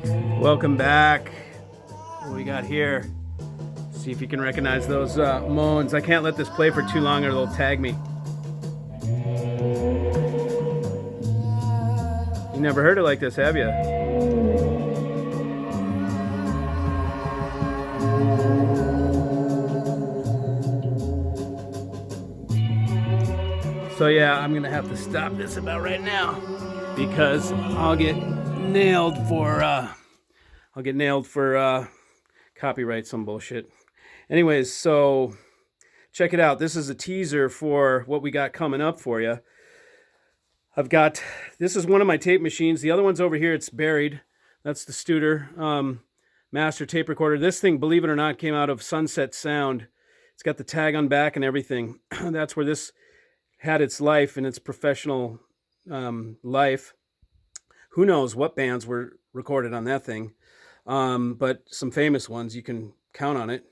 Welcome back. What we got here? See if you can recognize those moans. I can't let this play for too long or they'll tag me. You never heard it like this, have you? So yeah, I'm gonna have to stop this about right now because I'll get nailed for copyright some bullshit. Anyways, so check it out. This is a teaser for what we got coming up for you. This is one of my tape machines. The other one's over here. It's buried. That's the Studer master tape recorder. This thing, believe it or not, came out of Sunset Sound. It's got the tag on back and everything. That's where this had its life and its professional life. Who knows what bands were recorded on that thing, but some famous ones, you can count on it.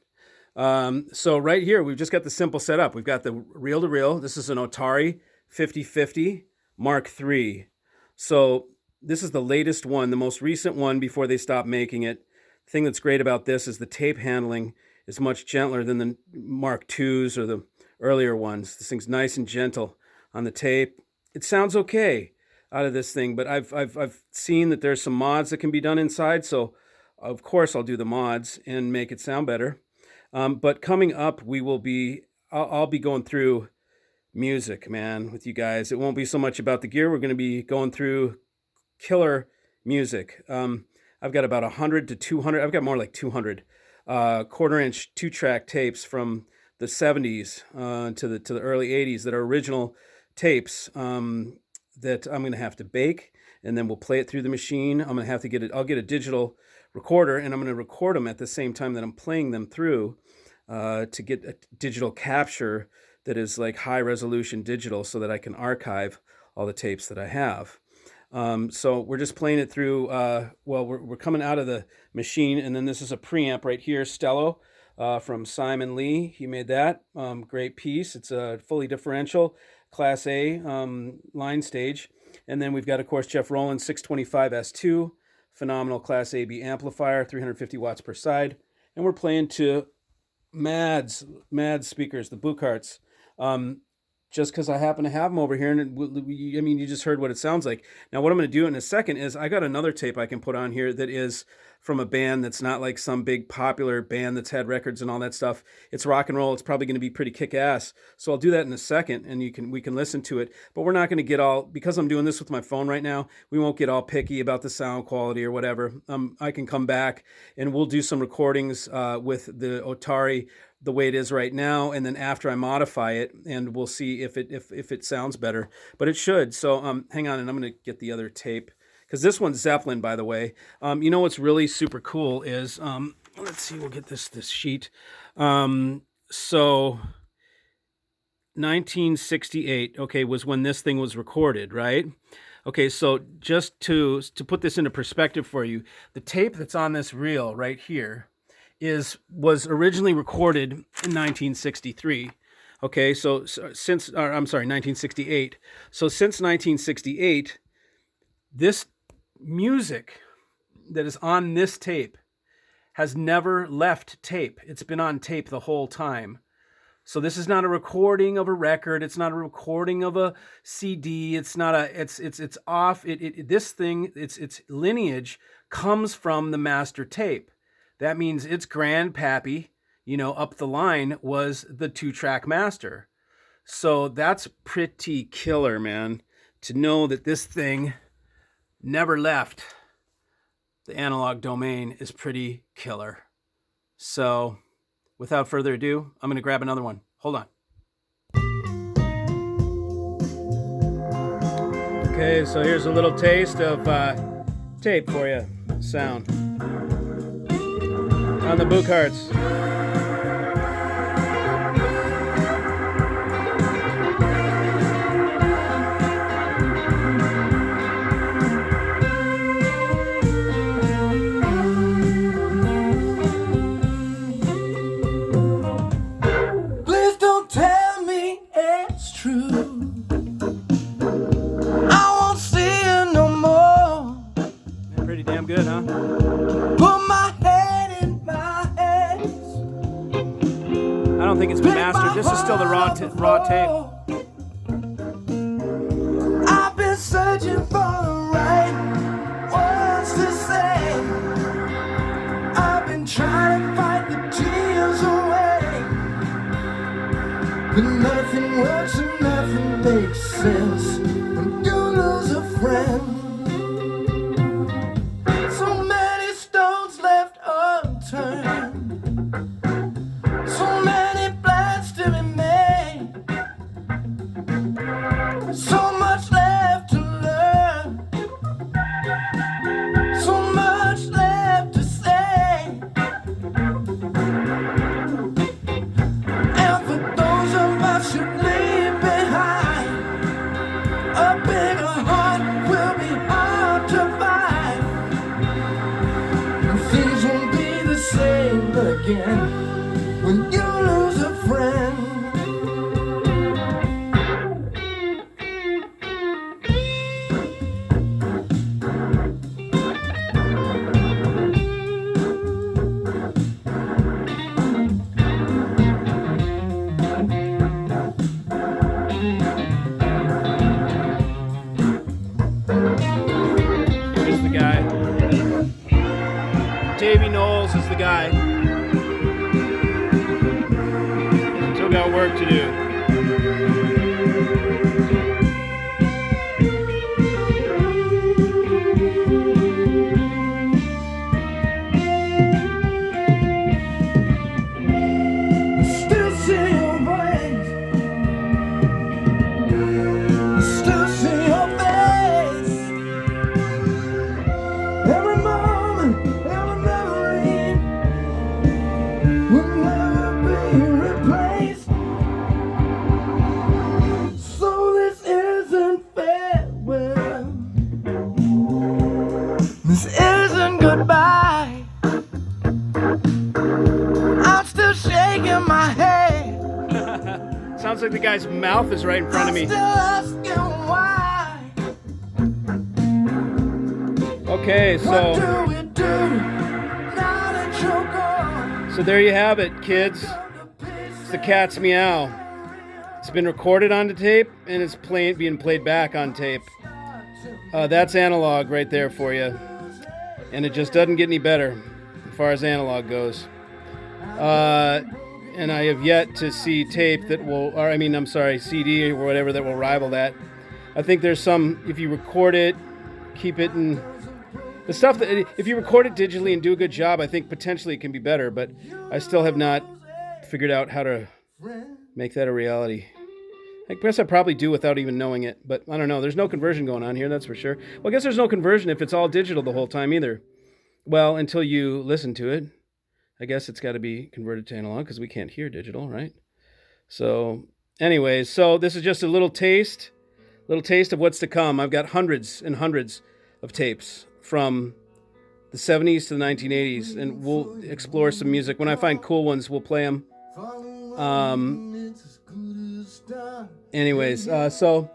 So right here, we've just got the simple setup. We've got the reel-to-reel. This is an Otari 5050 Mark III. So this is the latest one, the most recent one before they stopped making it. The thing that's great about this is the tape handling is much gentler than the Mark IIs or the earlier ones. This thing's nice and gentle on the tape. It sounds okay out of this thing, but I've seen that there's some mods that can be done inside, so of course I'll do the mods and make it sound better. But coming up, I'll be going through music, man, with you guys. It won't be so much about the gear. We're going to be going through killer music. I've got about 100 to 200. I've got more like 200 quarter-inch 2-track tapes from the 70s to the early 80s that are original tapes that I'm going to have to bake, and then we'll play it through the machine. I'm going to have to I'll get a digital recorder, and I'm going to record them at the same time that I'm playing them through to get a digital capture that is like high resolution digital so that I can archive all the tapes that I have. So we're just playing it through, we're coming out of the machine, and then this is a preamp right here, Stello, from Simon Lee. He made that. Great piece. It's a fully differential Class A line stage. And then we've got, of course, Jeff Rowland 625 S2, phenomenal Class AB amplifier, 350 watts per side. And we're playing to mad speakers, the Bucharts. Just because I happen to have them over here, and you just heard what it sounds like. Now, what I'm going to do in a second is I got another tape I can put on here that is from a band that's not like some big popular band that's had records and all that stuff. It's rock and roll. It's probably going to be pretty kick-ass. So I'll do that in a second, and we can listen to it. But we're not going to get all, because I'm doing this with my phone right now, we won't get all picky about the sound quality or whatever. I can come back, and we'll do some recordings with the Otari the way it is right now, and then after I modify it, and we'll see if it sounds better, but it should. So hang on, and I'm going to get the other tape, because this one's Zeppelin, by the way. You know what's really super cool is, let's see, we'll get this sheet. So 1968, okay, was when this thing was recorded, right? Okay, so just to put this into perspective for you, the tape that's on this reel right here was originally recorded in 1963. Okay, so since 1968. So since 1968, this music that is on this tape has never left tape. It's been on tape the whole time. So this is not a recording of a record. It's not a recording of a CD. It's not it's off. This thing, its lineage comes from the master tape. That means its grandpappy, up the line was the 2-track master. So that's pretty killer, man, to know that this thing never left the analog domain is pretty killer. So without further ado, I'm going to grab another one. Hold on. Okay, so here's a little taste of tape for you. Sound. On the Bucharts. Please don't tell me it's true. I won't see you no more. Pretty damn damn good, huh? Put my head in my hands. I don't think it's been mastered. This is still the raw tape. I've been searching for the right words to say. I've been trying to fight the tears away, but nothing works and nothing makes sense when you lose a friend. So many stones left unturned, so many plans to be made, so much left to learn, so much left to say. And for those of us who leave behind, a bigger heart will be hard to find, and things won't be the same again when you lose a friend. Here's the guy. Davey Knowles is the guy. Still got work to do. Still see your voice, still see your face. Every moment, every memory will never be replaced. So this isn't farewell, this isn't goodbye. I'm still shaking my head. Sounds like the guy's mouth is right in front of me. I'm still asking why. Okay, What so do we do now that you're gone? so there you have it, kids. It's the cat's meow. It's been recorded onto tape and it's being played back on tape. That's analog right there for you, and it just doesn't get any better as far as analog goes. And I have yet to see tape that will, or I mean, I'm sorry, CD or whatever that will rival that. I think there's some, if you record it, keep it in the stuff that, if you record it digitally and do a good job, I think potentially it can be better, but I still have not figured out how to make that a reality. I guess I probably do without even knowing it, but I don't know. There's no conversion going on here, that's for sure. Well, I guess there's no conversion if it's all digital the whole time either. Well, until you listen to it. I guess it's got to be converted to analog because we can't hear digital, right? So anyways, so this is just a little taste of what's to come. I've got hundreds and hundreds of tapes from the 70s to the 1980s, and we'll explore some music. When I find cool ones, we'll play them. Anyways, so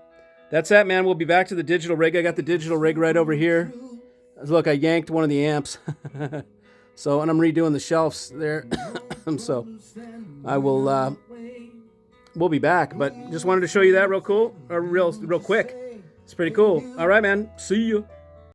that's that, man. We'll be back to the digital rig. I got the digital rig right over here. Look, I yanked one of the amps. So, and I'm redoing the shelves there. So I will, we'll be back, but just wanted to show you that real quick. It's pretty cool. All right, man. See you.